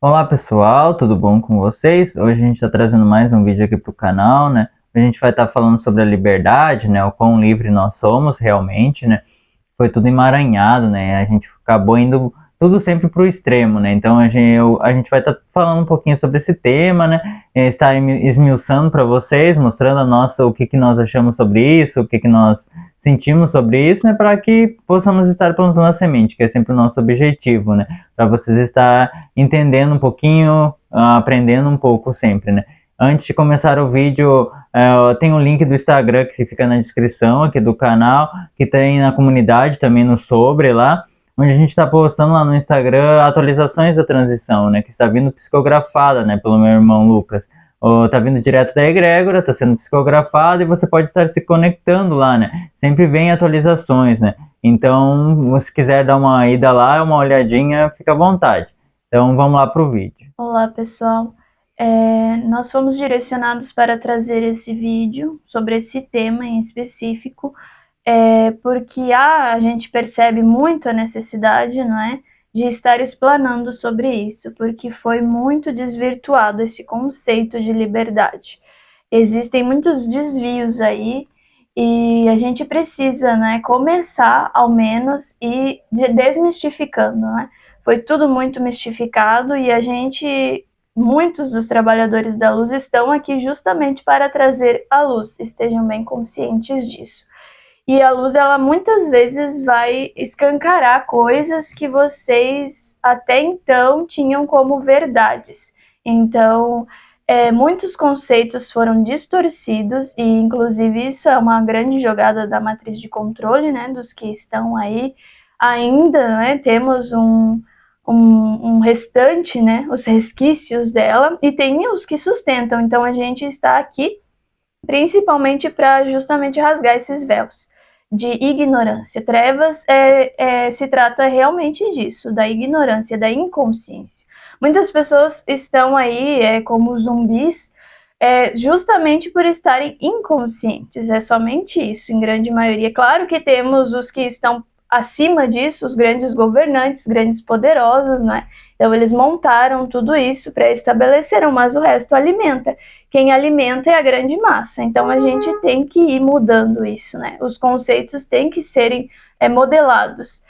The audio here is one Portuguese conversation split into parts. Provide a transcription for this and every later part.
Olá pessoal, tudo bom com vocês? Hoje a gente está trazendo mais um vídeo aqui para o canal, né? A gente vai estar falando sobre a liberdade, né? O quão livre nós somos realmente, né? Foi tudo emaranhado, né? A gente acabou indo tudo sempre para o extremo, né? Então a gente vai estar falando um pouquinho sobre esse tema, né? Está esmiuçando para vocês, mostrando o que nós achamos sobre isso, o que nós sentimos sobre isso, né? Para que possamos estar plantando a semente, que é sempre o nosso objetivo, né? Para vocês estar entendendo um pouquinho, aprendendo um pouco sempre, né? Antes de começar o vídeo, tem o link do Instagram que fica na descrição aqui do canal, que tem na comunidade também no Sobre lá, onde a gente está postando lá no Instagram atualizações da transição, né? Que está vindo psicografada, né? Pelo meu irmão Lucas. Tá vindo direto da egrégora, está sendo psicografado e você pode estar se conectando lá, né? Sempre vem atualizações, né? Então, se quiser dar uma ida lá, uma olhadinha, fica à vontade. Então, vamos lá para o vídeo. Olá, pessoal. Nós fomos direcionados para trazer esse vídeo sobre esse tema em específico, porque a gente percebe muito a necessidade, não é, de estar explanando sobre isso, porque foi muito desvirtuado esse conceito de liberdade. Existem muitos desvios aí e a gente precisa, né, começar ao menos e desmistificando, né? Foi tudo muito mistificado e muitos dos trabalhadores da luz estão aqui justamente para trazer a luz, estejam bem conscientes disso. E a luz, ela muitas vezes vai escancarar coisas que vocês até então tinham como verdades. Então, muitos conceitos foram distorcidos, e inclusive isso é uma grande jogada da matriz de controle, né, dos que estão aí. Ainda, né, temos um restante, né, os resquícios dela, e tem os que sustentam. Então, a gente está aqui principalmente para justamente rasgar esses véus de ignorância. Trevas se trata realmente disso, da ignorância, da inconsciência. Muitas pessoas estão aí como zumbis justamente por estarem inconscientes, é somente isso, em grande maioria. Claro que temos os que estão acima disso, os grandes governantes, grandes poderosos, né? Então eles montaram tudo isso, pré-estabeleceram, mas o resto alimenta. Quem alimenta é a grande massa. Então a gente tem que ir mudando isso, né? Os conceitos têm que serem modelados.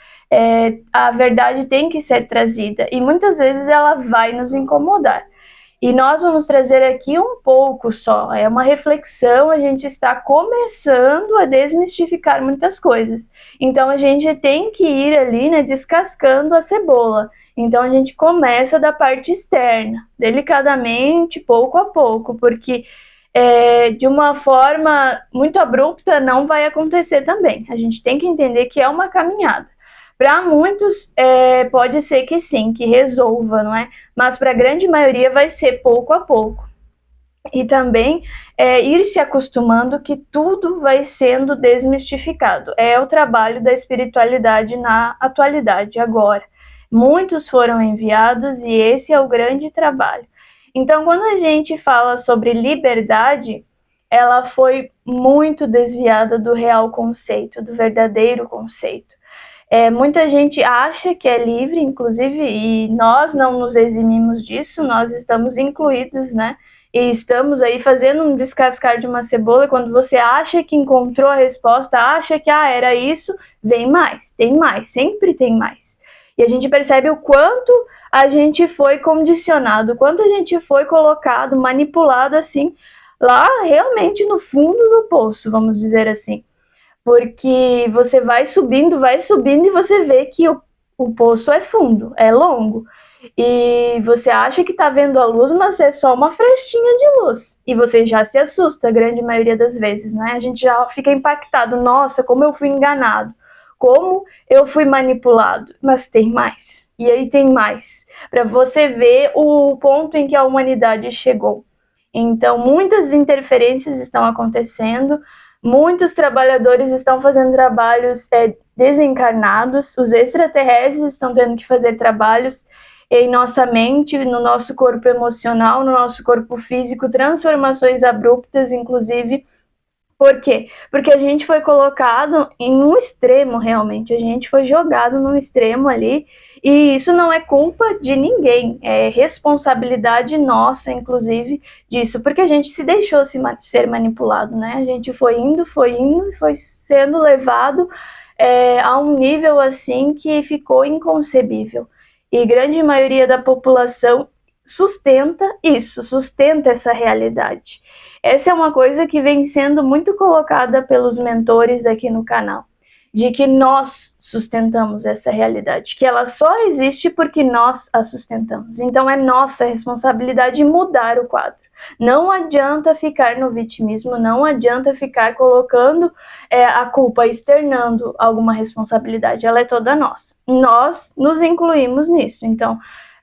A verdade tem que ser trazida e muitas vezes ela vai nos incomodar. E nós vamos trazer aqui um pouco só, é uma reflexão, a gente está começando a desmistificar muitas coisas. Então a gente tem que ir ali, né, descascando a cebola. Então a gente começa da parte externa, delicadamente, pouco a pouco, porque de uma forma muito abrupta não vai acontecer também. A gente tem que entender que é uma caminhada. Para muitos, pode ser que sim, que resolva, não é? Mas para a grande maioria vai ser pouco a pouco. E também ir se acostumando que tudo vai sendo desmistificado. É o trabalho da espiritualidade na atualidade, agora. Muitos foram enviados e esse é o grande trabalho. Então, quando a gente fala sobre liberdade, ela foi muito desviada do real conceito, do verdadeiro conceito. Muita gente acha que é livre, inclusive, e nós não nos eximimos disso, nós estamos incluídos, né? E estamos aí fazendo um descascar de uma cebola. Quando você acha que encontrou a resposta, acha que era isso, vem mais, tem mais, sempre tem mais. E a gente percebe o quanto a gente foi condicionado, o quanto a gente foi colocado, manipulado assim, lá realmente no fundo do poço, vamos dizer assim. Porque você vai subindo e você vê que o poço é fundo, é longo. E você acha que está vendo a luz, mas é só uma frestinha de luz. E você já se assusta, a grande maioria das vezes, né? A gente já fica impactado. Nossa, como eu fui enganado. Como eu fui manipulado. Mas tem mais. E aí tem mais. Para você ver o ponto em que a humanidade chegou. Então, muitas interferências estão acontecendo. Muitos trabalhadores estão fazendo trabalhos desencarnados, os extraterrestres estão tendo que fazer trabalhos em nossa mente, no nosso corpo emocional, no nosso corpo físico, transformações abruptas, inclusive Por quê? Porque a gente foi colocado em um extremo, realmente. A gente foi jogado num extremo ali. E isso não é culpa de ninguém. É responsabilidade nossa, inclusive, disso. Porque a gente se deixou ser manipulado, né? A gente foi indo, e foi sendo levado a um nível assim que ficou inconcebível. E grande maioria da população sustenta isso, sustenta essa realidade. Essa é uma coisa que vem sendo muito colocada pelos mentores aqui no canal, de que nós sustentamos essa realidade, que ela só existe porque nós a sustentamos. Então é nossa responsabilidade mudar o quadro. Não adianta ficar no vitimismo, não adianta ficar colocando a culpa, externando alguma responsabilidade, ela é toda nossa. Nós nos incluímos nisso. Então,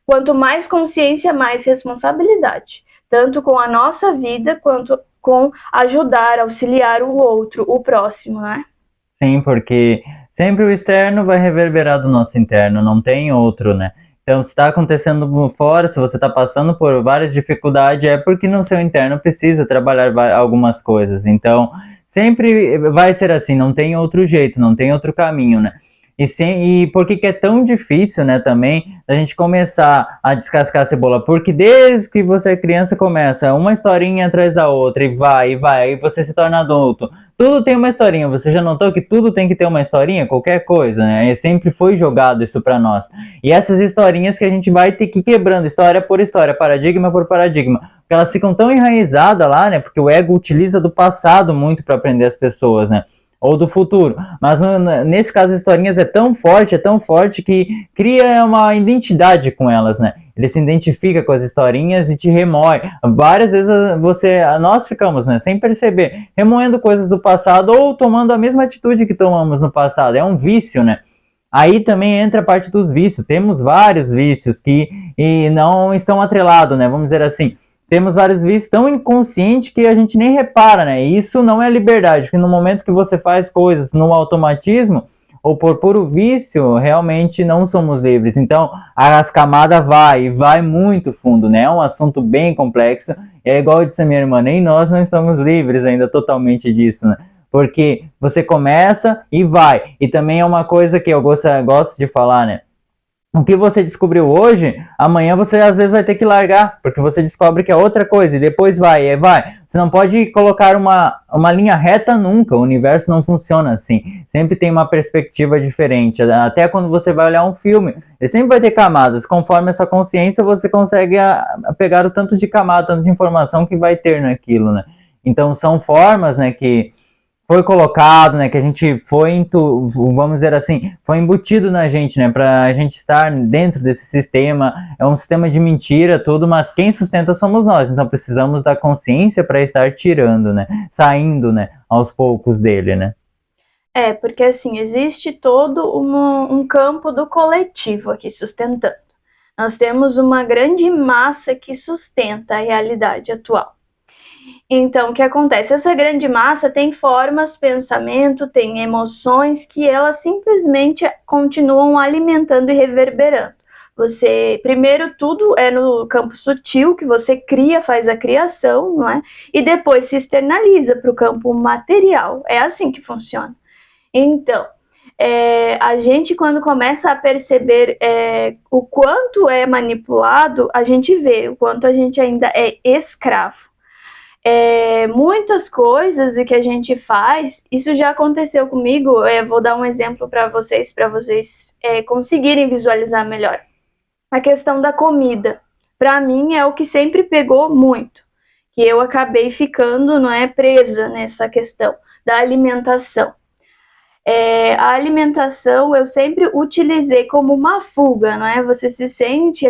quanto mais consciência, mais responsabilidade, tanto com a nossa vida quanto com ajudar, auxiliar o outro, o próximo, né? Sim, porque sempre o externo vai reverberar do nosso interno, não tem outro, né? Então, se está acontecendo fora, se você está passando por várias dificuldades, é porque no seu interno precisa trabalhar algumas coisas. Então, sempre vai ser assim, não tem outro jeito, não tem outro caminho, né? E por que é tão difícil, né, também, a gente começar a descascar a cebola? Porque desde que você é criança começa uma historinha atrás da outra, e vai, e você se torna adulto. Tudo tem uma historinha, você já notou que tudo tem que ter uma historinha? Qualquer coisa, né? E sempre foi jogado isso pra nós. E essas historinhas que a gente vai ter que ir quebrando, história por história, paradigma por paradigma. Porque elas ficam tão enraizadas lá, né? Porque o ego utiliza do passado muito para aprender as pessoas, né? Ou do futuro. Mas nesse caso, as historinhas é tão forte que cria uma identidade com elas, né? Ele se identifica com as historinhas e te remoe. Várias vezes nós ficamos, né, sem perceber, remoendo coisas do passado ou tomando a mesma atitude que tomamos no passado. É um vício, né? Aí também entra a parte dos vícios. Temos vários vícios que não estão atrelados, né? Vamos dizer assim. Temos vários vícios tão inconscientes que a gente nem repara, né? E isso não é liberdade, porque no momento que você faz coisas no automatismo ou por puro vício, realmente não somos livres. Então, as camadas vai muito fundo, né? É um assunto bem complexo. É igual eu disse a minha irmã, nem nós não estamos livres ainda totalmente disso, né? Porque você começa e vai. E também é uma coisa que eu gosto de falar, né? O que você descobriu hoje, amanhã você às vezes vai ter que largar, porque você descobre que é outra coisa, e depois vai. Você não pode colocar uma linha reta nunca, o universo não funciona assim. Sempre tem uma perspectiva diferente. Até quando você vai olhar um filme, ele sempre vai ter camadas. Conforme a sua consciência, você consegue pegar o tanto de camada, tanto de informação que vai ter naquilo, né? Então são formas, né, que foi colocado, né, que a gente vamos dizer assim, foi embutido na gente, né, para a gente estar dentro desse sistema. É um sistema de mentira, tudo, mas quem sustenta somos nós. Então precisamos da consciência para estar tirando, né, saindo, né, aos poucos dele, né. Porque assim, existe todo um campo do coletivo aqui sustentando. Nós temos uma grande massa que sustenta a realidade atual. Então, o que acontece? Essa grande massa tem formas, pensamento, tem emoções que elas simplesmente continuam alimentando e reverberando. Primeiro, tudo é no campo sutil, que você cria, faz a criação, não é? E depois se externaliza para o campo material. É assim que funciona. Então, a gente, quando começa a perceber o quanto é manipulado, a gente vê o quanto a gente ainda é escravo. Muitas coisas que a gente faz, isso já aconteceu comigo, vou dar um exemplo para vocês conseguirem visualizar melhor. A questão da comida, para mim é o que sempre pegou muito, que eu acabei ficando, não é, presa nessa questão da alimentação. A alimentação eu sempre utilizei como uma fuga, não é? Você sente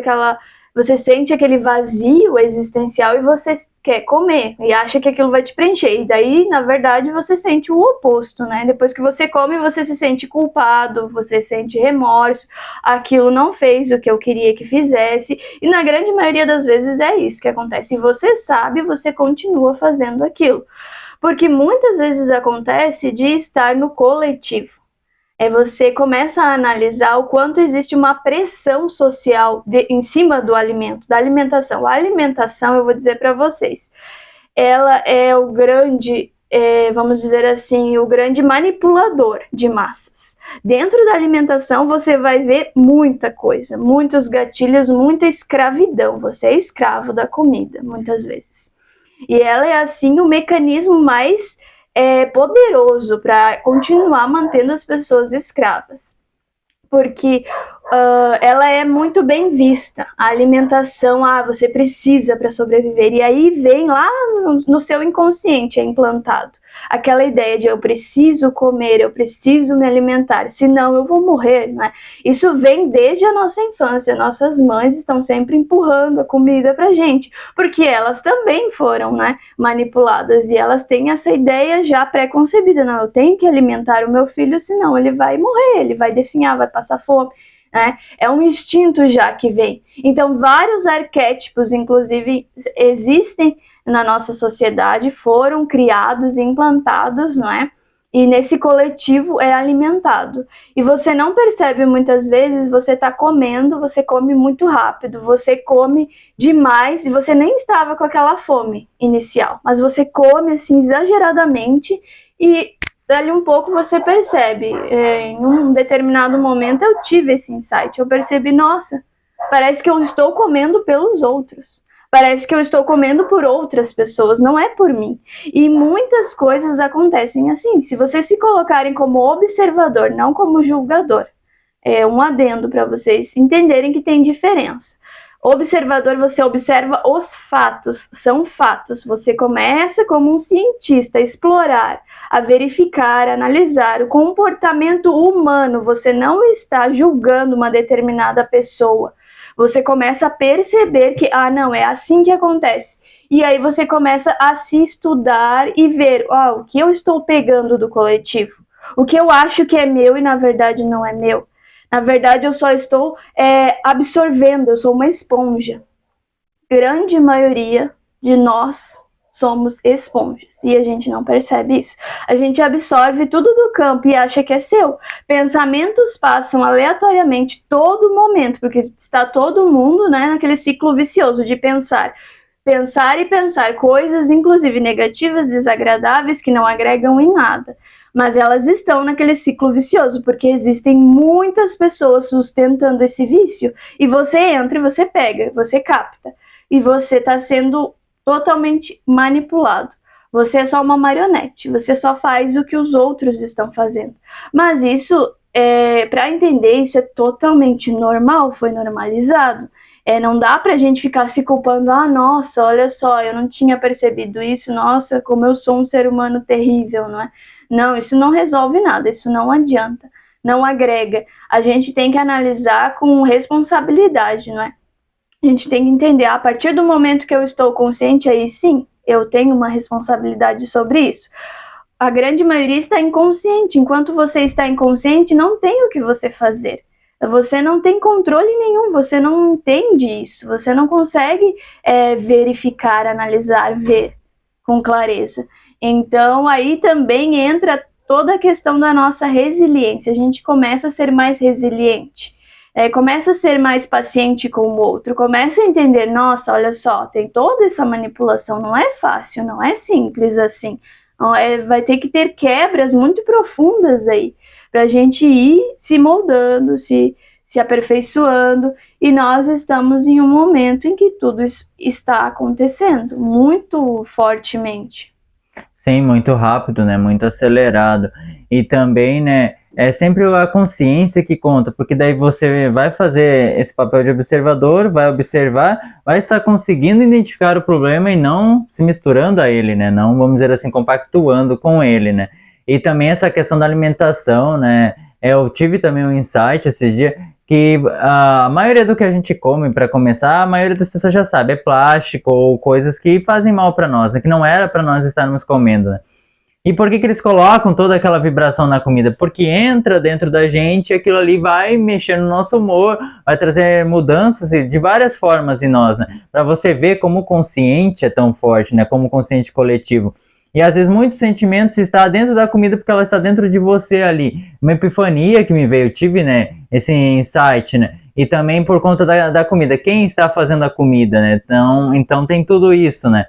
aquele vazio existencial e você quer comer e acha que aquilo vai te preencher. E daí, na verdade, você sente o oposto, né? Depois que você come, você se sente culpado, você sente remorso, aquilo não fez o que eu queria que fizesse. E na grande maioria das vezes é isso que acontece. E você sabe, você continua fazendo aquilo. Porque muitas vezes acontece de estar no coletivo. Você começa a analisar o quanto existe uma pressão social em cima do alimento, da alimentação. A alimentação, eu vou dizer para vocês, ela é o grande vamos dizer assim, o grande manipulador de massas. Dentro da alimentação você vai ver muita coisa, muitos gatilhos, muita escravidão. Você é escravo da comida, muitas vezes. E ela é, assim, o mecanismo mais poderoso para continuar mantendo as pessoas escravas. Porque ela é muito bem vista. A alimentação, você precisa para sobreviver. E aí vem lá no seu inconsciente, é implantado aquela ideia de eu preciso comer, eu preciso me alimentar, senão eu vou morrer, né? Isso vem desde a nossa infância. Nossas mães estão sempre empurrando a comida pra gente, porque elas também foram, né, manipuladas, e elas têm essa ideia já pré-concebida. Não, eu tenho que alimentar o meu filho, senão ele vai morrer, ele vai definhar, vai passar fome. É um instinto já que vem. Então, vários arquétipos, inclusive, existem na nossa sociedade, foram criados e implantados, não é? E nesse coletivo é alimentado. E você não percebe muitas vezes, você está comendo, você come muito rápido, você come demais e você nem estava com aquela fome inicial, mas você come assim exageradamente e dali um pouco você percebe. Em um determinado momento eu tive esse insight, eu percebi, nossa, parece que eu estou comendo pelos outros. Parece que eu estou comendo por outras pessoas, não é por mim. E muitas coisas acontecem assim. Se vocês se colocarem como observador, não como julgador, é um adendo para vocês entenderem que tem diferença. Observador, você observa os fatos, são fatos. Você começa como um cientista a explorar, a verificar, a analisar o comportamento humano. Você não está julgando uma determinada pessoa. Você começa a perceber que, não, é assim que acontece. E aí você começa a se estudar e ver, o que eu estou pegando do coletivo? O que eu acho que é meu e na verdade não é meu. Na verdade eu só estou absorvendo, eu sou uma esponja. Grande maioria de nós somos esponjas e a gente não percebe isso. A gente absorve tudo do campo e acha que é seu. Pensamentos passam aleatoriamente todo momento, porque está todo mundo, né, naquele ciclo vicioso de pensar e pensar coisas, inclusive negativas, desagradáveis, que não agregam em nada. Mas elas estão naquele ciclo vicioso, porque existem muitas pessoas sustentando esse vício, e você entra e você pega, você capta, e você está sendo totalmente manipulado. Você é só uma marionete, você só faz o que os outros estão fazendo. Mas isso, para entender, isso é totalmente normal, foi normalizado. Não dá pra gente ficar se culpando, nossa, olha só, eu não tinha percebido isso, nossa, como eu sou um ser humano terrível, não é? Não, isso não resolve nada, isso não adianta, não agrega. A gente tem que analisar com responsabilidade, não é? A gente tem que entender, a partir do momento que eu estou consciente, aí sim, eu tenho uma responsabilidade sobre isso. A grande maioria está inconsciente. Enquanto você está inconsciente, não tem o que você fazer. Você não tem controle nenhum, você não entende isso, você não consegue verificar, analisar, ver com clareza. Então, aí também entra toda a questão da nossa resiliência. A gente começa a ser mais resiliente. Começa a ser mais paciente com o outro, começa a entender, nossa, olha só, tem toda essa manipulação, não é fácil, não é simples assim, vai ter que ter quebras muito profundas aí, para a gente ir se moldando, se aperfeiçoando, e nós estamos em um momento em que tudo isso está acontecendo, muito fortemente. Sim, muito rápido, né, muito acelerado, e também, né, é sempre a consciência que conta, porque daí você vai fazer esse papel de observador, vai observar, vai estar conseguindo identificar o problema e não se misturando a ele, né? Não, vamos dizer assim, compactuando com ele, né? E também essa questão da alimentação, né? Eu tive também um insight esses dias que a maioria do que a gente come, para começar, a maioria das pessoas já sabe, é plástico ou coisas que fazem mal para nós, né? Que não era para nós estarmos comendo, né? E por que eles colocam toda aquela vibração na comida? Porque entra dentro da gente e aquilo ali vai mexer no nosso humor, vai trazer mudanças de várias formas em nós, né? Para você ver como o consciente é tão forte, né? Como o consciente coletivo. E às vezes muitos sentimentos estão dentro da comida porque ela está dentro de você ali. Uma epifania que me veio, eu tive, né? Esse insight, né? E também por conta da comida. Quem está fazendo a comida, né? Então tem tudo isso, né?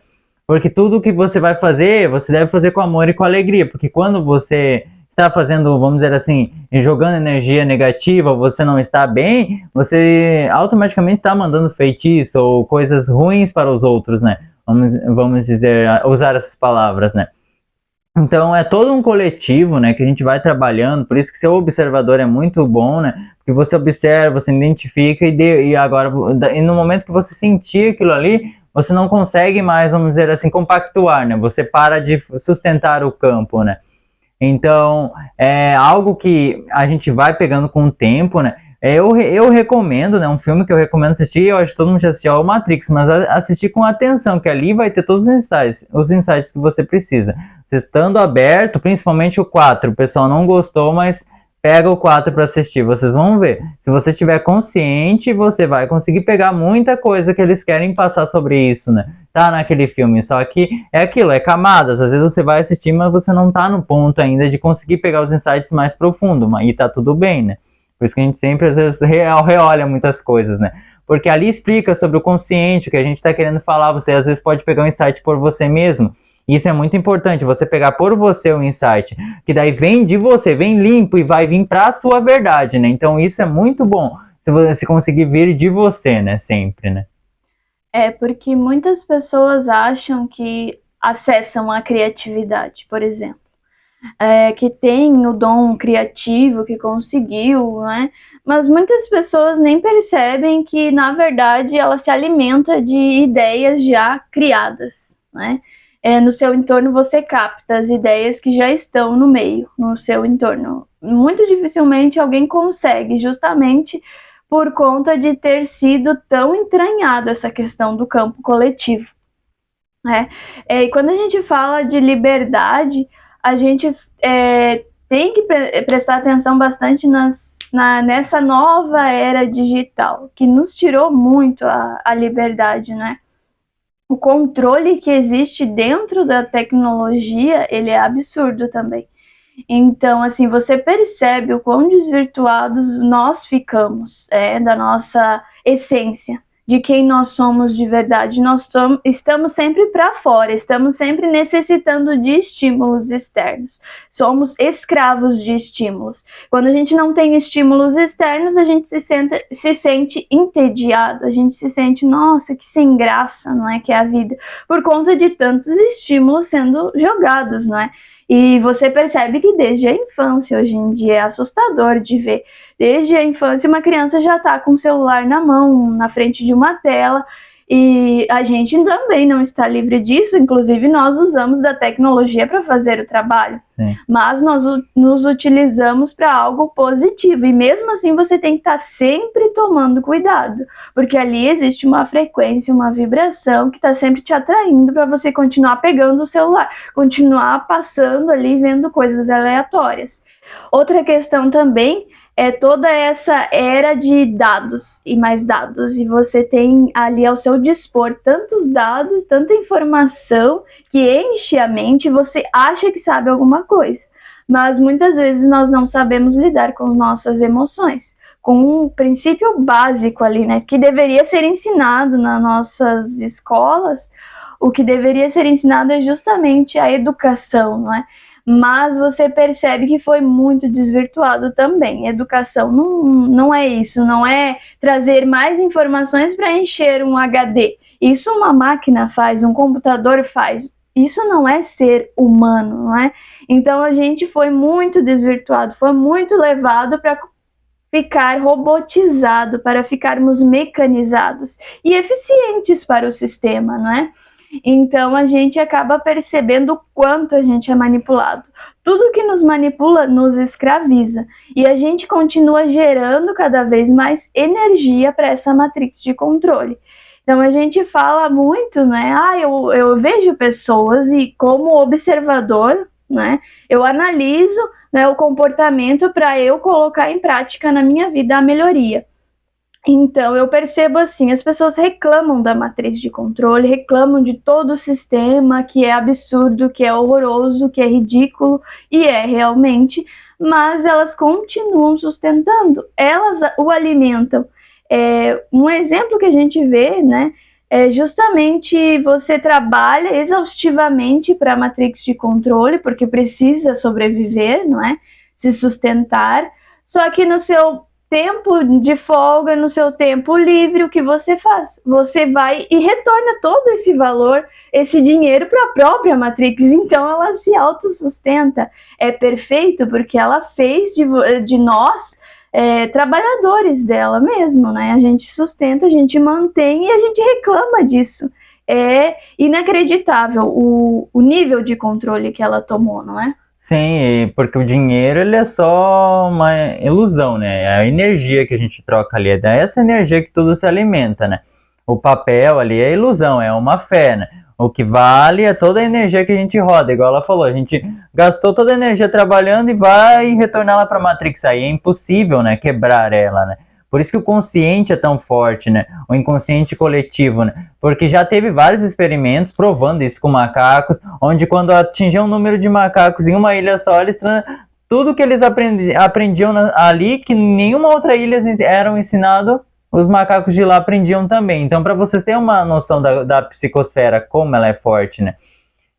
Porque tudo que você vai fazer, você deve fazer com amor e com alegria, porque quando você está fazendo, vamos dizer assim, jogando energia negativa, você não está bem, você automaticamente está mandando feitiço ou coisas ruins para os outros, né? Vamos dizer, usar essas palavras, né? Então é todo um coletivo, né, que a gente vai trabalhando, por isso que ser observador é muito bom, né, porque você observa, você identifica e agora, e no momento que você sentir aquilo ali, você não consegue mais, vamos dizer assim, compactuar, né, você para de sustentar o campo, né. Então, é algo que a gente vai pegando com o tempo, né? Eu recomendo, né? Um filme que eu recomendo assistir, eu acho que todo mundo já assistiu, é o Matrix, mas assistir com atenção, que ali vai ter todos os insights que você precisa. Você estando aberto, principalmente o 4, o pessoal não gostou, mas pega o 4 para assistir, vocês vão ver. Se você estiver consciente, você vai conseguir pegar muita coisa que eles querem passar sobre isso, né? Tá naquele filme, só que é aquilo, é camadas, às vezes você vai assistir, mas você não tá no ponto ainda de conseguir pegar os insights mais profundos, e tá tudo bem, né? Por isso que a gente sempre, às vezes, reolha muitas coisas, né? Porque ali explica sobre o consciente, o que a gente tá querendo falar, você às vezes pode pegar um insight por você mesmo, isso é muito importante, você pegar por você o insight, que daí vem de você, vem limpo e vai vir pra sua verdade, né? Então isso é muito bom, se você conseguir vir de você, né? Sempre, né? É porque muitas pessoas acham que acessam a criatividade, por exemplo, que tem o dom criativo, que conseguiu, né? Mas muitas pessoas nem percebem que, na verdade, ela se alimenta de ideias já criadas, né? No seu entorno você capta as ideias que já estão no meio, no seu entorno. Muito dificilmente alguém consegue, justamente por conta de ter sido tão entranhado essa questão do campo coletivo, né? E quando a gente fala de liberdade, a gente tem que prestar atenção bastante nessa nova era digital, que nos tirou muito a liberdade, né? O controle que existe dentro da tecnologia, ele é absurdo também. Então, assim, você percebe o quão desvirtuados nós ficamos, da nossa essência, de quem nós somos de verdade. Nós estamos sempre para fora, estamos sempre necessitando de estímulos externos. Somos escravos de estímulos. Quando a gente não tem estímulos externos, a gente se sente entediado, a gente se sente, nossa, que sem graça, não é, que é a vida, por conta de tantos estímulos sendo jogados, não é? E você percebe que desde a infância, hoje em dia, é assustador de ver. Desde a infância, uma criança já está com o celular na mão, na frente de uma tela, e a gente também não está livre disso, inclusive nós usamos da tecnologia para fazer o trabalho. Sim. Mas nós nos utilizamos para algo positivo, e mesmo assim você tem que estar sempre tomando cuidado, porque ali existe uma frequência, uma vibração que está sempre te atraindo para você continuar pegando o celular, continuar passando ali, vendo coisas aleatórias. Outra questão também é toda essa era de dados e mais dados, e você tem ali ao seu dispor tantos dados, tanta informação que enche a mente e você acha que sabe alguma coisa, mas muitas vezes nós não sabemos lidar com nossas emoções, com um princípio básico ali, né, que deveria ser ensinado nas nossas escolas. O que deveria ser ensinado é justamente a educação, não é? Mas você percebe que foi muito desvirtuado também. Educação não é isso, não é trazer mais informações para encher um HD. Isso uma máquina faz, um computador faz. Isso não é ser humano, não é? Então a gente foi muito desvirtuado, foi muito levado para ficar robotizado, para ficarmos mecanizados e eficientes para o sistema, não é? Então a gente acaba percebendo o quanto a gente é manipulado. Tudo que nos manipula nos escraviza e a gente continua gerando cada vez mais energia para essa matrix de controle. Então a gente fala muito, né? Eu vejo pessoas e como observador, né? Eu analiso, né, o comportamento para eu colocar em prática na minha vida a melhoria. Então, eu percebo assim, as pessoas reclamam da matriz de controle, reclamam de todo o sistema, que é absurdo, que é horroroso, que é ridículo, e é realmente, mas elas continuam sustentando, elas o alimentam. Um exemplo que a gente vê, né, justamente você trabalha exaustivamente para a Matrix de controle, porque precisa sobreviver, não é? Se sustentar, só que no seu tempo de folga, no seu tempo livre, o que você faz? Você vai e retorna todo esse valor, esse dinheiro para a própria Matrix, então ela se autossustenta. É perfeito porque ela fez de nós trabalhadores dela mesmo, né? A gente sustenta, a gente mantém e a gente reclama disso. É inacreditável o nível de controle que ela tomou, não é? Sim, porque o dinheiro ele é só uma ilusão, né? É a energia que a gente troca ali, é dessa energia que tudo se alimenta, né? O papel ali é ilusão, é uma fé, né? O que vale é toda a energia que a gente roda, igual ela falou, a gente gastou toda a energia trabalhando e vai retornar ela para a Matrix, aí é impossível, né, quebrar ela, né? Por isso que o consciente é tão forte, né? O inconsciente coletivo, né? Porque já teve vários experimentos provando isso com macacos, onde quando atingiam um número de macacos em uma ilha só, eles tudo que eles aprendiam ali, que nenhuma outra ilha eram ensinado, os macacos de lá aprendiam também. Então, para vocês terem uma noção da psicosfera, como ela é forte, né?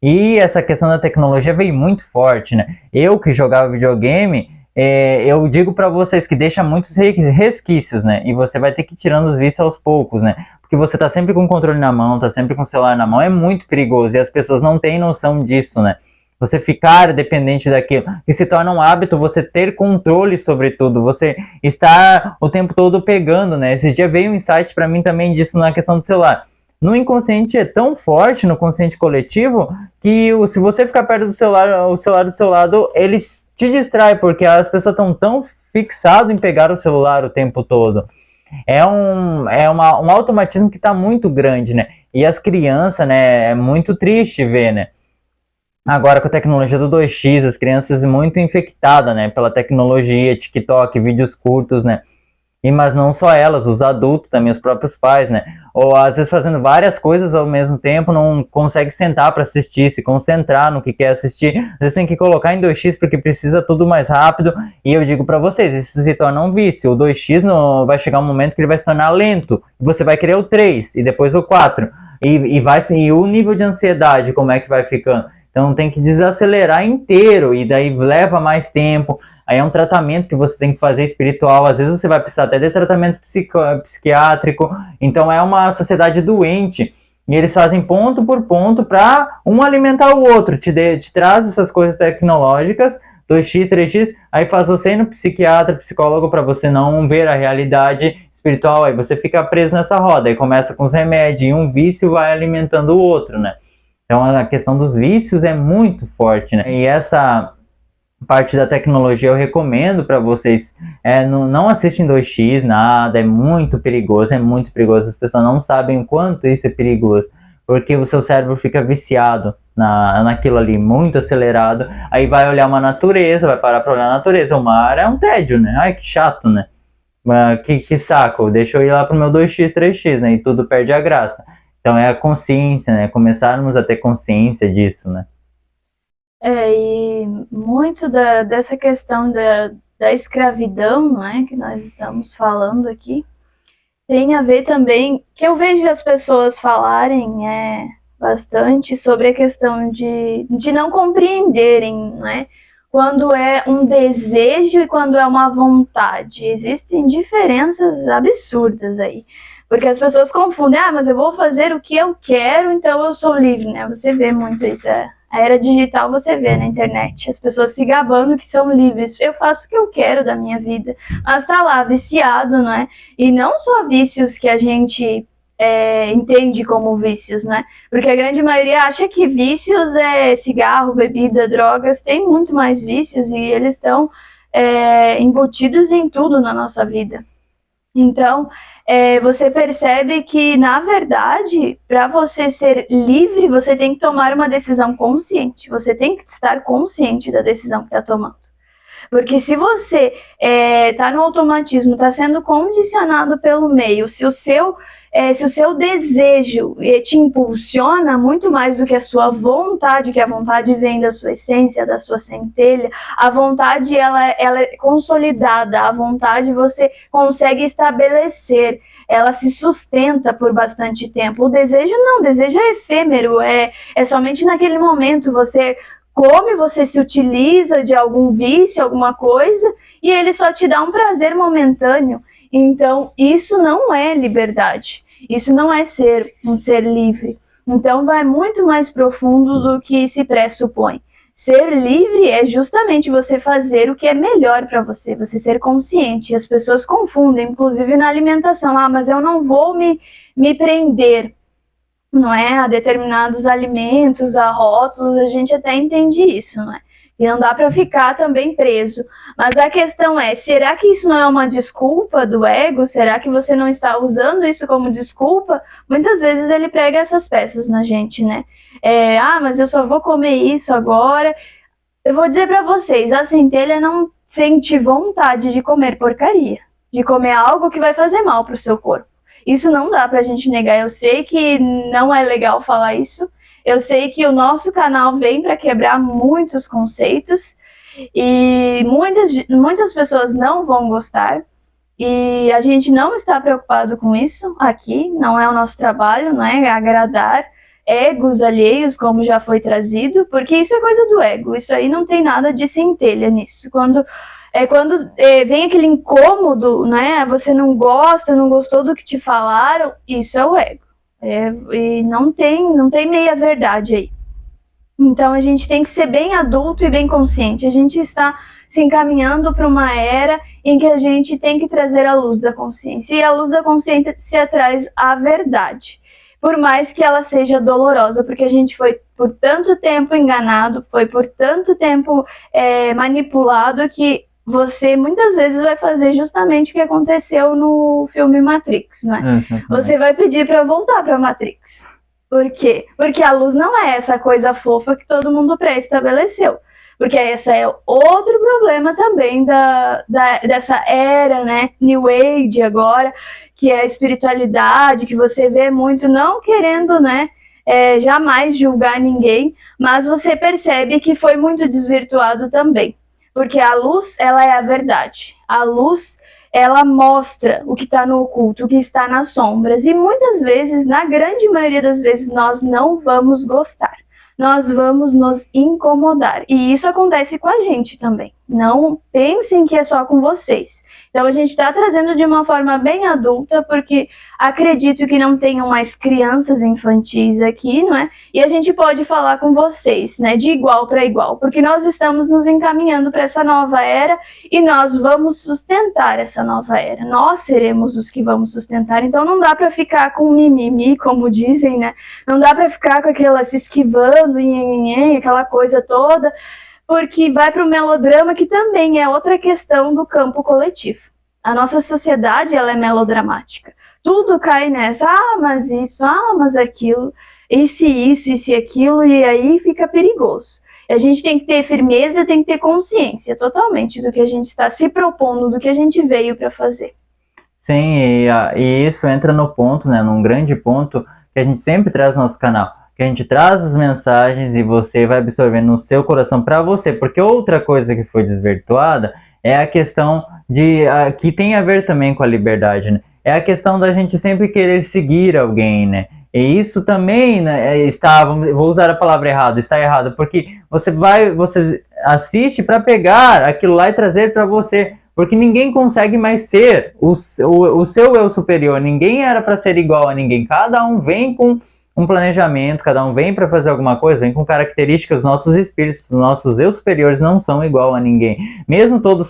E essa questão da tecnologia veio muito forte, né? Eu que jogava videogame, eu digo para vocês que deixa muitos resquícios, né? E você vai ter que ir tirando os vícios aos poucos, né? Porque você tá sempre com o controle na mão, tá sempre com o celular na mão, é muito perigoso e as pessoas não têm noção disso, né? Você ficar dependente daquilo, e se torna um hábito você ter controle sobre tudo, você estar o tempo todo pegando, né? Esse dia veio um insight para mim também disso na questão do celular. No inconsciente é tão forte, no consciente coletivo, que se você ficar perto do celular, o celular do seu lado, ele te distrai, porque as pessoas estão tão fixadas em pegar o celular o tempo todo. Um automatismo que está muito grande, né? E as crianças, né? É muito triste ver, né? Agora com a tecnologia do 2x, as crianças muito infectadas, né? Pela tecnologia, TikTok, vídeos curtos, né? Mas não só elas, os adultos também, os próprios pais, né? Ou às vezes fazendo várias coisas ao mesmo tempo, não consegue sentar para assistir, se concentrar no que quer assistir. Às vezes tem que colocar em 2x porque precisa tudo mais rápido. E eu digo para vocês, isso se torna um vício. O 2x vai chegar um momento que ele vai se tornar lento. Você vai querer o 3 e depois o 4. E o nível de ansiedade, como é que vai ficando? Então tem que desacelerar inteiro e daí leva mais tempo. Aí é um tratamento que você tem que fazer espiritual. Às vezes você vai precisar até de tratamento psiquiátrico. Então é uma sociedade doente. E eles fazem ponto por ponto para um alimentar o outro. Te traz essas coisas tecnológicas, 2x, 3x, aí faz você ir no psiquiatra, psicólogo, para você não ver a realidade espiritual. Aí você fica preso nessa roda. Aí começa com os remédios e um vício vai alimentando o outro, né? Então a questão dos vícios é muito forte, né? E essa parte da tecnologia eu recomendo para vocês, não assistem 2x, nada, é muito perigoso, as pessoas não sabem o quanto isso é perigoso, porque o seu cérebro fica viciado naquilo ali, muito acelerado, aí vai olhar uma natureza, vai parar para olhar a natureza, o mar é um tédio, né, ai que chato, né, que saco, deixa eu ir lá pro meu 2x, 3x, né, e tudo perde a graça. Então é a consciência, né, começarmos a ter consciência disso, né. E muito dessa questão da escravidão, né, que nós estamos falando aqui, tem a ver também, que eu vejo as pessoas falarem bastante sobre a questão de não compreenderem, né, quando é um desejo e quando é uma vontade. Existem diferenças absurdas aí. Porque as pessoas confundem, mas eu vou fazer o que eu quero, então eu sou livre, né? Você vê muito isso, a era digital você vê na internet, as pessoas se gabando que são livres. Eu faço o que eu quero da minha vida, mas tá lá viciado, né? E não só vícios que a gente entende como vícios, né? Porque a grande maioria acha que vícios é cigarro, bebida, drogas, tem muito mais vícios e eles estão embutidos em tudo na nossa vida. Então, você percebe que, na verdade, para você ser livre, você tem que tomar uma decisão consciente. Você tem que estar consciente da decisão que está tomando. Porque se você está no automatismo, está sendo condicionado pelo meio, se o seu desejo te impulsiona muito mais do que a sua vontade, que a vontade vem da sua essência, da sua centelha, a vontade ela é consolidada, a vontade você consegue estabelecer. ela se sustenta por bastante tempo. O desejo não, o desejo é efêmero, é somente naquele momento. Você come, você se utiliza de algum vício, alguma coisa, e ele só te dá um prazer momentâneo. Então, isso não é liberdade. Isso não é ser um ser livre. Então, vai muito mais profundo do que se pressupõe. Ser livre é justamente você fazer o que é melhor para você, você ser consciente. As pessoas confundem, inclusive na alimentação. Ah, mas eu não vou me prender, não é, a determinados alimentos, a rótulos, a gente até entende isso, não é? E não dá para ficar também preso. Mas a questão é, será que isso não é uma desculpa do ego? Será que você não está usando isso como desculpa? Muitas vezes ele prega essas peças na gente, né? Mas eu só vou comer isso agora. Eu vou dizer para vocês, a centelha não sente vontade de comer porcaria, de comer algo que vai fazer mal para o seu corpo. Isso não dá pra gente negar. Eu sei que não é legal falar isso. Eu sei que o nosso canal vem para quebrar muitos conceitos e muitas pessoas não vão gostar. E a gente não está preocupado com isso aqui. Não é o nosso trabalho, não é agradar egos alheios, como já foi trazido, porque isso é coisa do ego. Isso aí não tem nada de centelha nisso. Quando vem aquele incômodo, né? Você não gosta, não gostou do que te falaram, isso é o ego. E não tem meia verdade aí. Então a gente tem que ser bem adulto e bem consciente. A gente está se encaminhando para uma era em que a gente tem que trazer a luz da consciência. E a luz da consciência traz a verdade. Por mais que ela seja dolorosa, porque a gente foi por tanto tempo enganado, foi por tanto tempo manipulado, que você muitas vezes vai fazer justamente o que aconteceu no filme Matrix, né? Você vai pedir para voltar para Matrix. Por quê? Porque a luz não é essa coisa fofa que todo mundo pré-estabeleceu. Porque esse é outro problema também dessa era, né? New Age agora, que é a espiritualidade, que você vê muito, não querendo, né? Jamais julgar ninguém, mas você percebe que foi muito desvirtuado também. Porque a luz, ela é a verdade. A luz, ela mostra o que está no oculto, o que está nas sombras. E muitas vezes, na grande maioria das vezes, nós não vamos gostar. Nós vamos nos incomodar. E isso acontece com a gente também. Não pensem que é só com vocês. Então a gente está trazendo de uma forma bem adulta, porque acredito que não tenham mais crianças infantis aqui, não é? E a gente pode falar com vocês, né, de igual para igual, porque nós estamos nos encaminhando para essa nova era e nós vamos sustentar essa nova era. Nós seremos os que vamos sustentar. Então não dá para ficar com mimimi, como dizem, né? Não dá para ficar com aquela se esquivando, aquela coisa toda, porque vai para o melodrama, que também é outra questão do campo coletivo. A nossa sociedade, ela é melodramática. Tudo cai nessa, mas isso, mas aquilo, e se isso, e se aquilo, e aí fica perigoso. A gente tem que ter firmeza, tem que ter consciência totalmente do que a gente está se propondo, do que a gente veio para fazer. Sim, e isso entra no ponto, né, num grande ponto que a gente sempre traz no nosso canal, que a gente traz as mensagens e você vai absorvendo no seu coração para você, porque outra coisa que foi desvirtuada é a questão que tem a ver também com a liberdade, né? É a questão da gente sempre querer seguir alguém, né? E isso também, né, vou usar a palavra errada, está errado, porque você assiste para pegar aquilo lá e trazer para você, porque ninguém consegue mais ser o seu eu superior, ninguém era para ser igual a ninguém, cada um vem com um planejamento, cada um vem para fazer alguma coisa, vem com características. Os nossos espíritos, os nossos eu superiores não são igual a ninguém, mesmo todos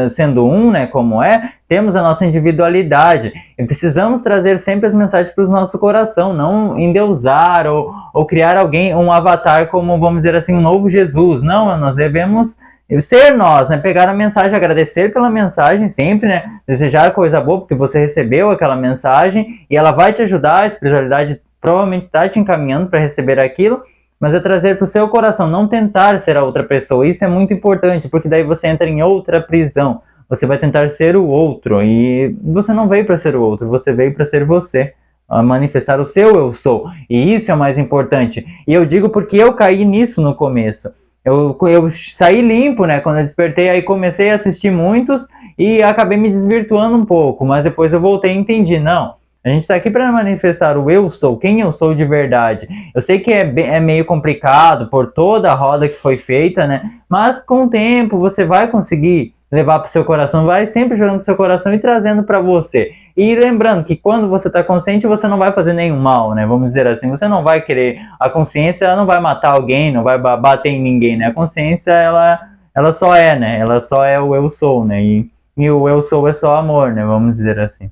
sendo um, né, como temos a nossa individualidade, e precisamos trazer sempre as mensagens para o nosso coração, não endeusar ou criar alguém, um avatar como, vamos dizer assim, um novo Jesus. Não, nós devemos ser nós, né? Pegar a mensagem, agradecer pela mensagem sempre, né? Desejar coisa boa porque você recebeu aquela mensagem e ela vai te ajudar. A espiritualidade provavelmente está te encaminhando para receber aquilo, mas é trazer para o seu coração, não tentar ser a outra pessoa. Isso é muito importante, porque daí você entra em outra prisão. Você vai tentar ser o outro, e você não veio para ser o outro, você veio para ser você, a manifestar o seu eu sou, e isso é o mais importante. E eu digo porque eu caí nisso no começo. Eu saí limpo, né? Quando eu despertei, aí comecei a assistir muitos e acabei me desvirtuando um pouco, mas depois eu voltei e entendi, não, A gente está aqui para manifestar o eu sou, quem eu sou de verdade. Eu sei que é meio complicado por toda a roda que foi feita, né? Mas com o tempo você vai conseguir levar para o seu coração, vai sempre jogando pro seu coração e trazendo para você. E lembrando que quando você está consciente, você não vai fazer nenhum mal, né? Vamos dizer assim, você não vai querer, a consciência ela não vai matar alguém, não vai bater em ninguém, né? A consciência ela só é, né? Ela só é o eu sou, né? E o eu sou é só amor, né? Vamos dizer assim.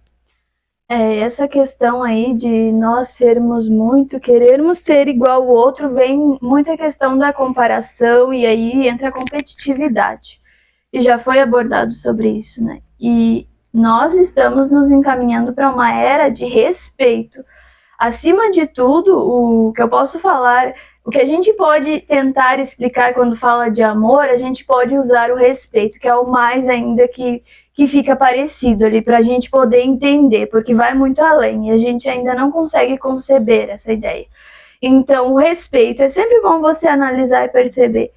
Essa questão aí de nós sermos muito, querermos ser igual ao outro, vem muita questão da comparação e aí entra a competitividade. E já foi abordado sobre isso, né? E nós estamos nos encaminhando para uma era de respeito. Acima de tudo, o que eu posso falar, o que a gente pode tentar explicar quando fala de amor, a gente pode usar o respeito, que é o mais ainda que fica parecido ali para a gente poder entender, porque vai muito além e a gente ainda não consegue conceber essa ideia. Então, o respeito, é sempre bom você analisar e perceber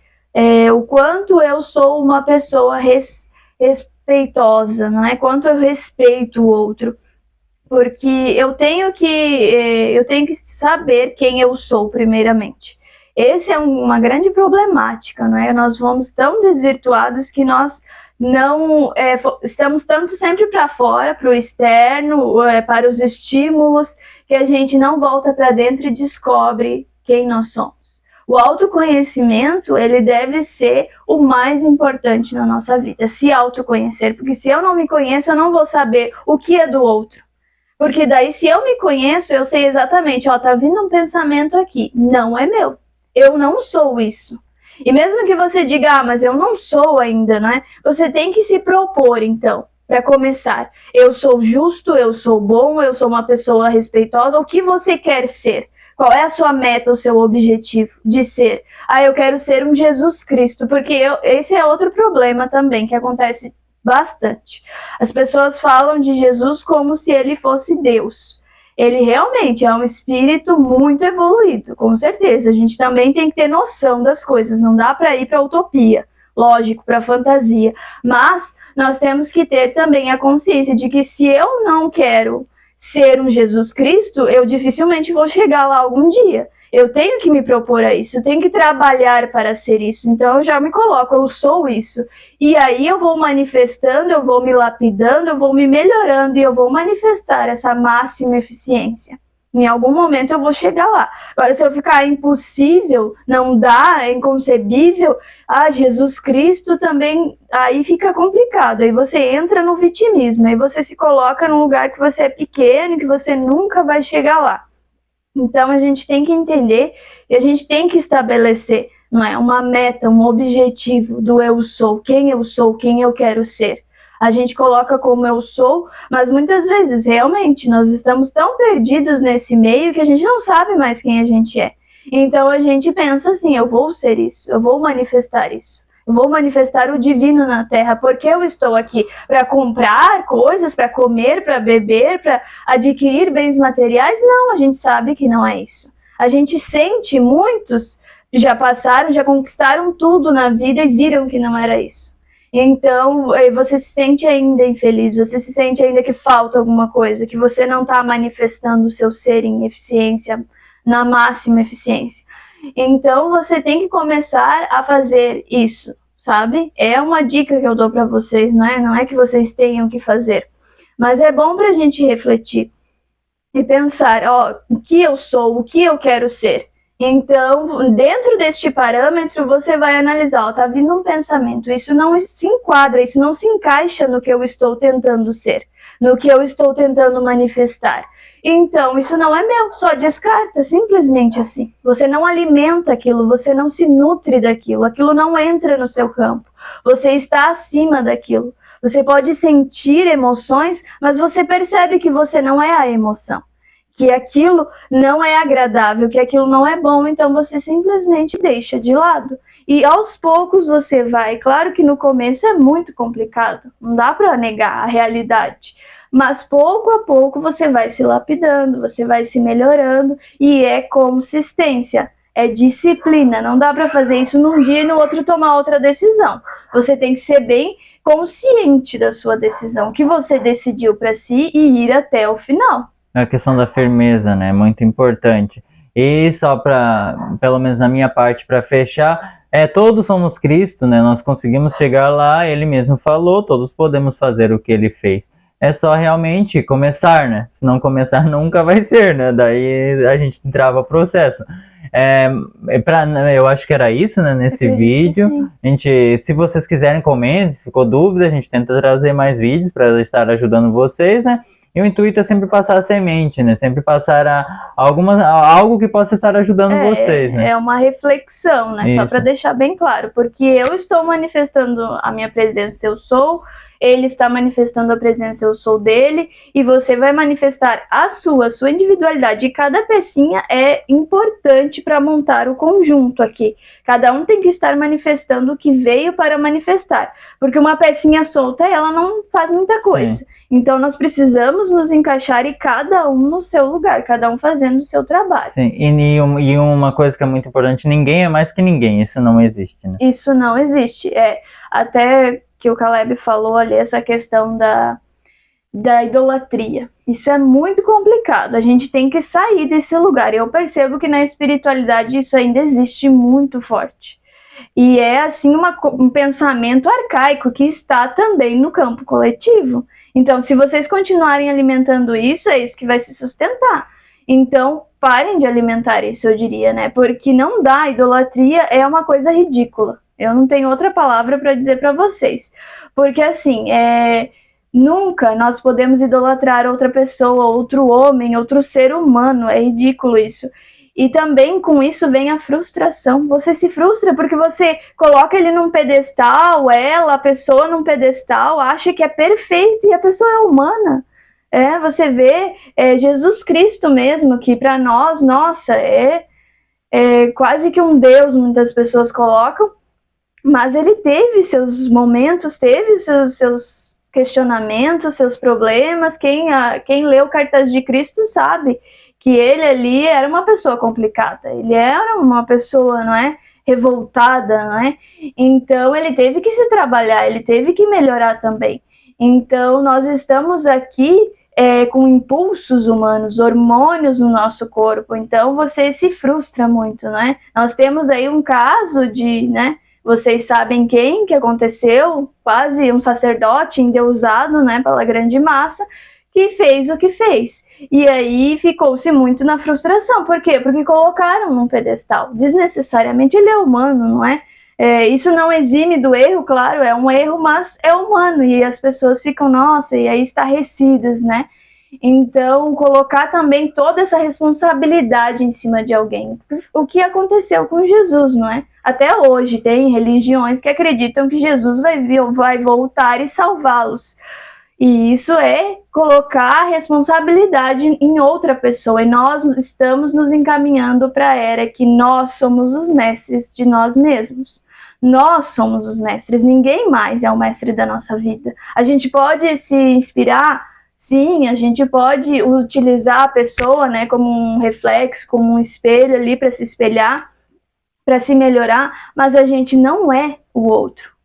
o quanto eu sou uma pessoa respeitosa, não é? Quanto eu respeito o outro, porque eu tenho que saber quem eu sou primeiramente. Esse é uma grande problemática, não é? Nós fomos tão desvirtuados que nós não estamos tanto sempre para fora, para o externo, para os estímulos, que a gente não volta para dentro e descobre quem nós somos. O autoconhecimento, ele deve ser o mais importante na nossa vida, se autoconhecer, porque se eu não me conheço, eu não vou saber o que é do outro. Porque daí, se eu me conheço, eu sei exatamente, tá vindo um pensamento aqui, não é meu, eu não sou isso. E mesmo que você diga, mas eu não sou ainda, né? Você tem que se propor, então, para começar. Eu sou justo, eu sou bom, eu sou uma pessoa respeitosa. O que você quer ser? Qual é a sua meta, o seu objetivo de ser? Eu quero ser um Jesus Cristo, porque esse é outro problema também que acontece bastante. As pessoas falam de Jesus como se ele fosse Deus. Ele realmente é um espírito muito evoluído, com certeza. A gente também tem que ter noção das coisas, não dá para ir para a utopia, lógico, para a fantasia. Mas nós temos que ter também a consciência de que se eu não quero ser um Jesus Cristo, eu dificilmente vou chegar lá algum dia. Eu tenho que me propor a isso, eu tenho que trabalhar para ser isso. Então eu já me coloco, eu sou isso. E aí eu vou manifestando, eu vou me lapidando, eu vou me melhorando e eu vou manifestar essa máxima eficiência. Em algum momento eu vou chegar lá. Agora, se eu ficar impossível, não dá, é inconcebível, Jesus Cristo também, aí fica complicado. Aí você entra no vitimismo, aí você se coloca num lugar que você é pequeno, que você nunca vai chegar lá. Então a gente tem que entender e a gente tem que estabelecer, não é, uma meta, um objetivo do eu sou, quem eu quero ser. A gente coloca como eu sou, mas muitas vezes realmente nós estamos tão perdidos nesse meio que a gente não sabe mais quem a gente é. Então a gente pensa assim, eu vou ser isso, eu vou manifestar isso. Eu vou manifestar o divino na Terra, porque eu estou aqui para comprar coisas, para comer, para beber, para adquirir bens materiais? Não, a gente sabe que não é isso. A gente sente, muitos já passaram, já conquistaram tudo na vida e viram que não era isso. Então, você se sente ainda infeliz, você se sente ainda que falta alguma coisa, que você não está manifestando o seu ser em eficiência, na máxima eficiência. Então, você tem que começar a fazer isso, sabe? É uma dica que eu dou para vocês, não é que vocês tenham que fazer. Mas é bom para a gente refletir e pensar, o que eu sou, o que eu quero ser. Então, dentro deste parâmetro, você vai analisar, tá vindo um pensamento, isso não se enquadra, isso não se encaixa no que eu estou tentando ser, no que eu estou tentando manifestar. Então, isso não é meu, só descarta, simplesmente assim. Você não alimenta aquilo, você não se nutre daquilo, aquilo não entra no seu campo. Você está acima daquilo. Você pode sentir emoções, mas você percebe que você não é a emoção, que aquilo não é agradável, que aquilo não é bom, então você simplesmente deixa de lado. E aos poucos você vai, claro que no começo é muito complicado, não dá para negar a realidade. Mas pouco a pouco você vai se lapidando, você vai se melhorando e é consistência, é disciplina. Não dá para fazer isso num dia e no outro tomar outra decisão. Você tem que ser bem consciente da sua decisão, que você decidiu para si e ir até o final. a questão da firmeza, né? Muito importante. E só para, pelo menos na minha parte, para fechar, todos somos Cristo, né? Nós conseguimos chegar lá, ele mesmo falou, todos podemos fazer o que ele fez. É só realmente começar, né? Se não começar, nunca vai ser, né? Daí a gente trava o processo. Eu acho que era isso, né? Nesse vídeo. A gente, se vocês quiserem, comentem. Se ficou dúvida, a gente tenta trazer mais vídeos para estar ajudando vocês, né? E o intuito é sempre passar a semente, né? Sempre passar algo que possa estar ajudando vocês, né? É uma reflexão, né? Isso. Só para deixar bem claro, porque eu estou manifestando a minha presença, eu sou, ele está manifestando a presença, eu sou dele, e você vai manifestar a sua individualidade. E cada pecinha é importante para montar o conjunto aqui. Cada um tem que estar manifestando o que veio para manifestar, porque uma pecinha solta, ela não faz muita coisa. Sim. Então nós precisamos nos encaixar e cada um no seu lugar, cada um fazendo o seu trabalho. Sim, e uma coisa que é muito importante, ninguém é mais que ninguém, isso não existe, né? Isso não existe, até que o Caleb falou ali, essa questão da idolatria. Isso é muito complicado, a gente tem que sair desse lugar. Eu percebo que na espiritualidade isso ainda existe muito forte. E é assim um pensamento arcaico que está também no campo coletivo. Então, se vocês continuarem alimentando isso, é isso que vai se sustentar. Então, parem de alimentar isso, eu diria, né? Porque não dá, a idolatria é uma coisa ridícula. Eu não tenho outra palavra para dizer para vocês. Porque, assim, nunca nós podemos idolatrar outra pessoa, outro homem, outro ser humano. É ridículo isso. E também com isso vem a frustração. Você se frustra porque você coloca ele num pedestal, a pessoa num pedestal, acha que é perfeito e a pessoa é humana. Você vê Jesus Cristo mesmo, que para nós, nossa, é quase que um Deus, muitas pessoas colocam, mas ele teve seus momentos, teve seus questionamentos, seus problemas. Quem leu Cartas de Cristo sabe que ele ali era uma pessoa complicada, ele era uma pessoa, não é, revoltada, não é? Então ele teve que se trabalhar, ele teve que melhorar também. Então nós estamos aqui com impulsos humanos, hormônios no nosso corpo, então você se frustra muito, não é? Nós temos aí um caso de, né, vocês sabem que aconteceu, quase um sacerdote endeusado, né, pela grande massa, que fez o que fez. E aí ficou-se muito na frustração. Por quê? Porque colocaram num pedestal. Desnecessariamente ele é humano, não é? Isso não exime do erro, claro, é um erro, mas é humano. E as pessoas ficam, nossa, e aí estarrecidas, né? Então, colocar também toda essa responsabilidade em cima de alguém. O que aconteceu com Jesus, não é? Até hoje tem religiões que acreditam que Jesus vai voltar e salvá-los. E isso é colocar a responsabilidade em outra pessoa. E nós estamos nos encaminhando para a era que nós somos os mestres de nós mesmos. Nós somos os mestres, ninguém mais é o mestre da nossa vida. A gente pode se inspirar, sim, a gente pode utilizar a pessoa, né, como um reflexo, como um espelho ali para se espelhar, para se melhorar, mas a gente não é o outro.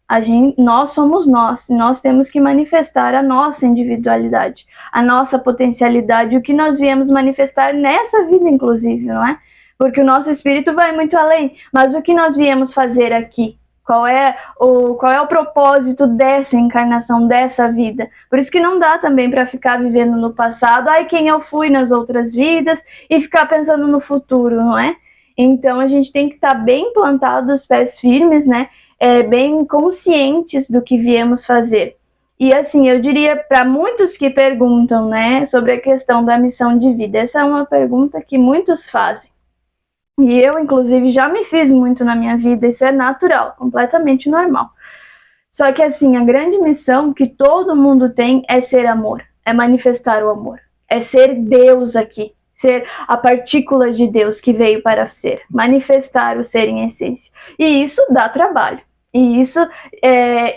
Nós somos nós temos que manifestar a nossa individualidade, a nossa potencialidade, o que nós viemos manifestar nessa vida, inclusive, não é? Porque o nosso espírito vai muito além, mas o que nós viemos fazer aqui? Qual é o propósito dessa encarnação, dessa vida? Por isso que não dá também para ficar vivendo no passado, quem eu fui nas outras vidas, e ficar pensando no futuro, não é? Então a gente tem que estar bem plantado, os pés firmes, né? Bem conscientes do que viemos fazer. E assim, eu diria para muitos que perguntam, né, sobre a questão da missão de vida, essa é uma pergunta que muitos fazem. E eu, inclusive, já me fiz muito na minha vida, isso é natural, completamente normal. Só que assim, a grande missão que todo mundo tem é ser amor, é manifestar o amor, é ser Deus aqui, ser a partícula de Deus que veio para ser, manifestar o ser em essência. E isso dá trabalho. E isso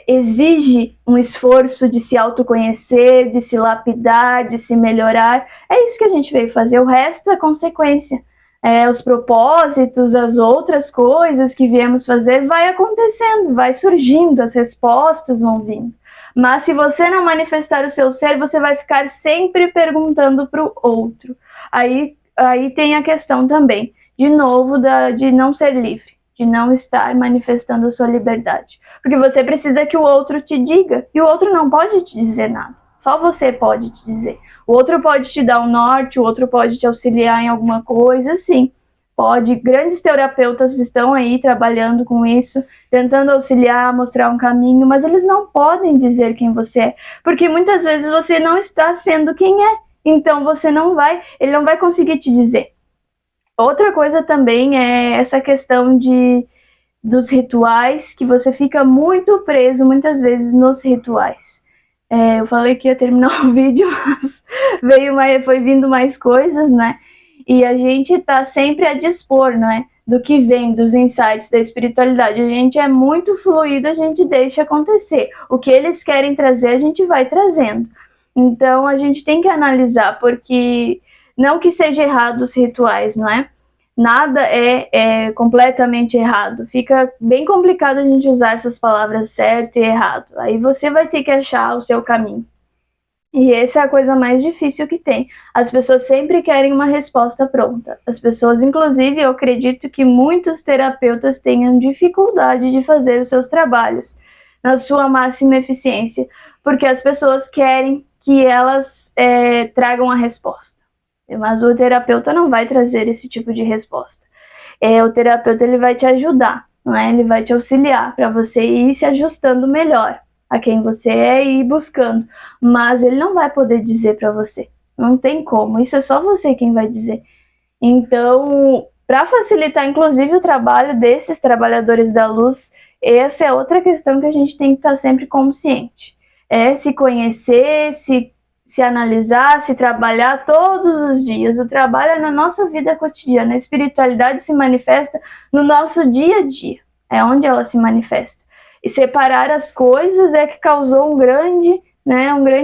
exige um esforço de se autoconhecer, de se lapidar, de se melhorar. É isso que a gente veio fazer, o resto é consequência. Os propósitos, as outras coisas que viemos fazer, vai acontecendo, vai surgindo, as respostas vão vindo. Mas se você não manifestar o seu ser, você vai ficar sempre perguntando para o outro. Aí tem a questão também, de novo, de não ser livre, de não estar manifestando a sua liberdade. Porque você precisa que o outro te diga, e o outro não pode te dizer nada. Só você pode te dizer. O outro pode te dar um norte, o outro pode te auxiliar em alguma coisa, sim. Pode. Grandes terapeutas estão aí trabalhando com isso, tentando auxiliar, mostrar um caminho, mas eles não podem dizer quem você é, porque muitas vezes você não está sendo quem é. Então ele não vai conseguir te dizer. Outra coisa também é essa questão dos rituais, que você fica muito preso muitas vezes nos rituais. Eu falei que ia terminar o vídeo, mas foi vindo mais coisas, né? E a gente está sempre a dispor, não é? Do que vem, dos insights da espiritualidade. A gente é muito fluido, a gente deixa acontecer. O que eles querem trazer, a gente vai trazendo. Então a gente tem que analisar, porque não que seja errado os rituais, não é? Nada é completamente errado. Fica bem complicado a gente usar essas palavras certo e errado. Aí você vai ter que achar o seu caminho. E essa é a coisa mais difícil que tem. As pessoas sempre querem uma resposta pronta. As pessoas, inclusive, eu acredito que muitos terapeutas tenham dificuldade de fazer os seus trabalhos na sua máxima eficiência, porque as pessoas querem que elas tragam a resposta. Mas o terapeuta não vai trazer esse tipo de resposta. O terapeuta ele vai te ajudar, não é? Ele vai te auxiliar para você ir se ajustando melhor a quem você é e ir buscando. Mas ele não vai poder dizer para você. Não tem como. Isso é só você quem vai dizer. Então, para facilitar, inclusive, o trabalho desses trabalhadores da luz, essa é outra questão que a gente tem que estar sempre consciente. É se conhecer, se analisar, se trabalhar todos os dias. O trabalho é na nossa vida cotidiana. A espiritualidade se manifesta no nosso dia a dia. É onde ela se manifesta. E separar as coisas é que causou um grande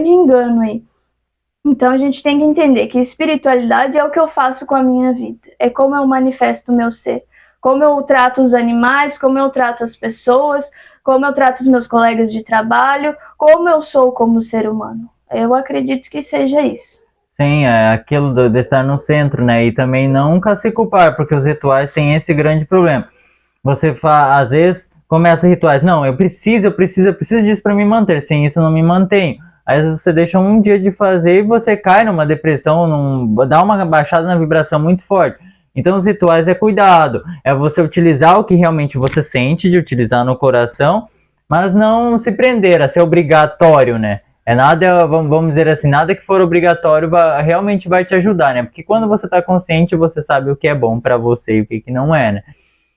engano aí. Então a gente tem que entender que espiritualidade é o que eu faço com a minha vida. É como eu manifesto o meu ser. Como eu trato os animais, como eu trato as pessoas, como eu trato os meus colegas de trabalho, como eu sou como ser humano. Eu acredito que seja isso. Sim, é aquilo de estar no centro, né? E também nunca se culpar, porque os rituais têm esse grande problema. Você às vezes começa rituais, não, eu preciso disso para me manter, sem isso eu não me mantenho. Aí você deixa um dia de fazer e você cai numa depressão, dá uma baixada na vibração muito forte. Então os rituais é cuidado, é você utilizar o que realmente você sente, de utilizar no coração, mas não se prender a ser obrigatório, né? É nada, vamos dizer assim, nada que for obrigatório realmente vai te ajudar, né? Porque quando você está consciente, você sabe o que é bom para você e o que não é, né?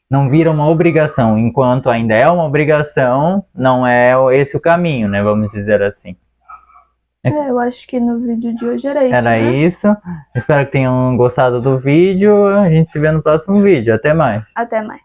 Não vira uma obrigação, enquanto ainda é uma obrigação, não é esse o caminho, né? Vamos dizer assim. Eu acho que no vídeo de hoje era isso, Era né? isso. Espero que tenham gostado do vídeo. A gente se vê no próximo vídeo. Até mais. Até mais.